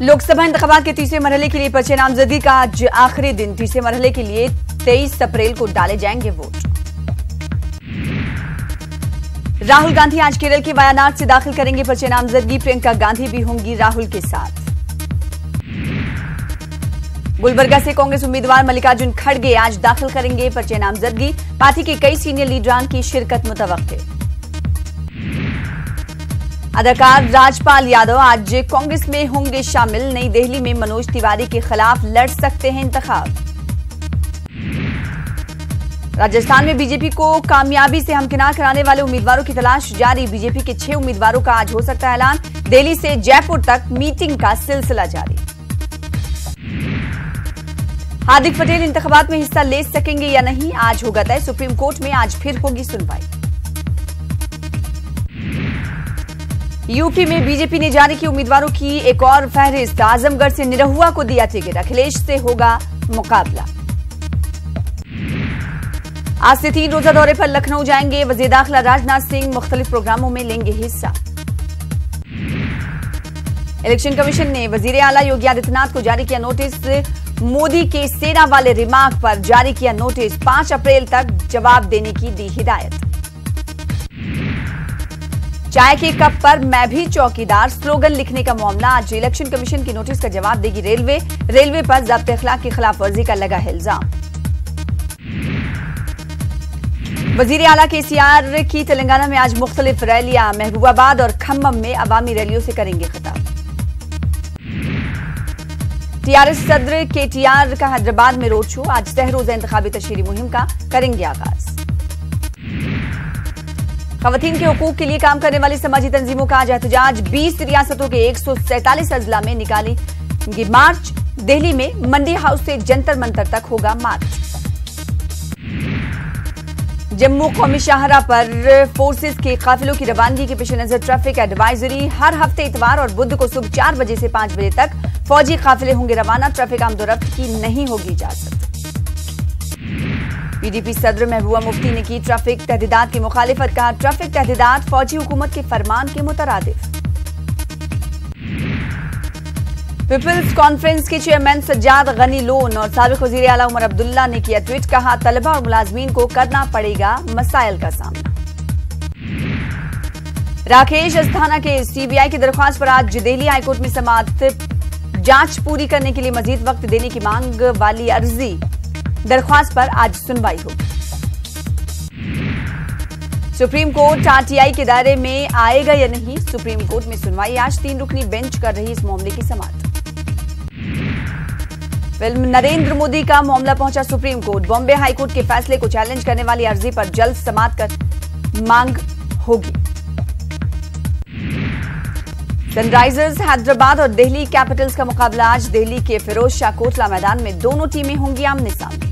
लोकसभा इंतखाबात के तीसरे मरहले के लिए पर्चे नामजदगी का आज आखिरी दिन। तीसरे मरहले के लिए 23 अप्रैल को डाले जाएंगे वोट। राहुल गांधी आज केरल के वायनाड से दाखिल करेंगे पर्चे नामजदगी। प्रियंका गांधी भी होंगी राहुल के साथ। गुलबर्गा से कांग्रेस उम्मीदवार मल्लिकार्जुन खड़गे आज दाखिल करेंगे पर्चे नामजदगी। पार्टी के कई सीनियर लीडरान की शिरकत मुतवक्के। अदाकार राजपाल यादव आज कांग्रेस में होंगे शामिल। नई दिल्ली में मनोज तिवारी के खिलाफ लड़ सकते हैं इंतखाब। राजस्थान में बीजेपी को कामयाबी से हमकिनार कराने वाले उम्मीदवारों की तलाश जारी। बीजेपी के 6 उम्मीदवारों का आज हो सकता है ऐलान। दिल्ली से जयपुर तक मीटिंग का सिलसिला जारी। हार्दिक पटेल इंतखाबात में हिस्सा ले सकेंगे या नहीं, आज होगा तय। सुप्रीम कोर्ट में आज फिर होगी सुनवाई। यूपी में बीजेपी ने जारी की उम्मीदवारों की एक और फहरिस्त। आजमगढ़ से निरहुआ को दिया टिकट। अखिलेश से होगा मुकाबला। आज से 3 रोजा दौरे पर लखनऊ जाएंगे वजीर दाखिला राजनाथ सिंह। मुख्तलिफ प्रोग्रामों में लेंगे हिस्सा। इलेक्शन कमीशन ने वजीर आला योगी आदित्यनाथ को जारी किया नोटिस। मोदी के सेना वाले रिमार्क पर जारी किया नोटिस। 5 अप्रैल तक जवाब देने की दी हिदायत। चाय के कप पर मैं भी चौकीदार स्लोगन लिखने का मामला। आज इलेक्शन कमीशन की नोटिस का जवाब देगी रेलवे। रेलवे पर ज़ब्त अखलाक की खिलाफ वर्जी का लगा है इल्जाम। वजीर आला केसीआर की तेलंगाना में आज मुख्तलिफ रैलियां। महबूबाबाद और खम्मम में अवामी रैलियों से करेंगे खिताब। टीआरएस सदर केटीआर का हैदराबाद में रोड शो। आज सह रोजा इंतखाबी तशहीरी मुहिम का करेंगे आगाज। खवातीन के हुकूक के लिए काम करने वाली समाजी तंजीमों का आज एहतजाज। 20 रियासतों के 147 अजला में निकालेंगे मार्च। दिल्ली में मंडी हाउस से जंतर मंतर तक होगा मार्च। जम्मू कौमी शाहरा पर फोर्सेस के काफिलों की रवानगी के पेश नजर ट्रैफिक एडवाइजरी। हर हफ्ते इतवार और बुध को सुबह 4 बजे से 5 बजे तक फौजी काफिले होंगे रवाना। ट्रैफिक आमदोरफ्त की नहीं होगी इजाजत। पीडीपी सदर महबूबा मुफ्ती ने की ट्रैफिक तहदीदात की मुखालिफत। कहा ट्रैफिक तहदीदात फौजी हुकूमत के फरमान के मुतरादिफ। पीपल्स कॉन्फ्रेंस के चेयरमैन सज्जाद गनी लोन और साबिक वजीर आला उमर अब्दुल्ला ने किया ट्वीट। कहा तलबा और मुलाजमीन को करना पड़ेगा मसाइल का सामना। राकेश अस्थाना के सीबीआई की दरख्वास्त पर आज दिल्ली हाईकोर्ट में समाअत। जांच पूरी करने के लिए मजीद वक्त देने की मांग वाली अर्जी दरख्वास्त पर आज सुनवाई होगी। सुप्रीम कोर्ट आरटीआई के दायरे में आएगा या नहीं, सुप्रीम कोर्ट में सुनवाई। आज 3 रुकनी बेंच कर रही इस मामले की समाअत। फिल्म नरेंद्र मोदी का मामला पहुंचा सुप्रीम कोर्ट। बॉम्बे हाईकोर्ट के फैसले को चैलेंज करने वाली अर्जी पर जल्द समाअत कर मांग होगी। सनराइजर्स हैदराबाद और दिल्ली कैपिटल्स का मुकाबला आज। दिल्ली के फिरोज शाह कोटला मैदान में दोनों टीमें होंगी आमने सामने।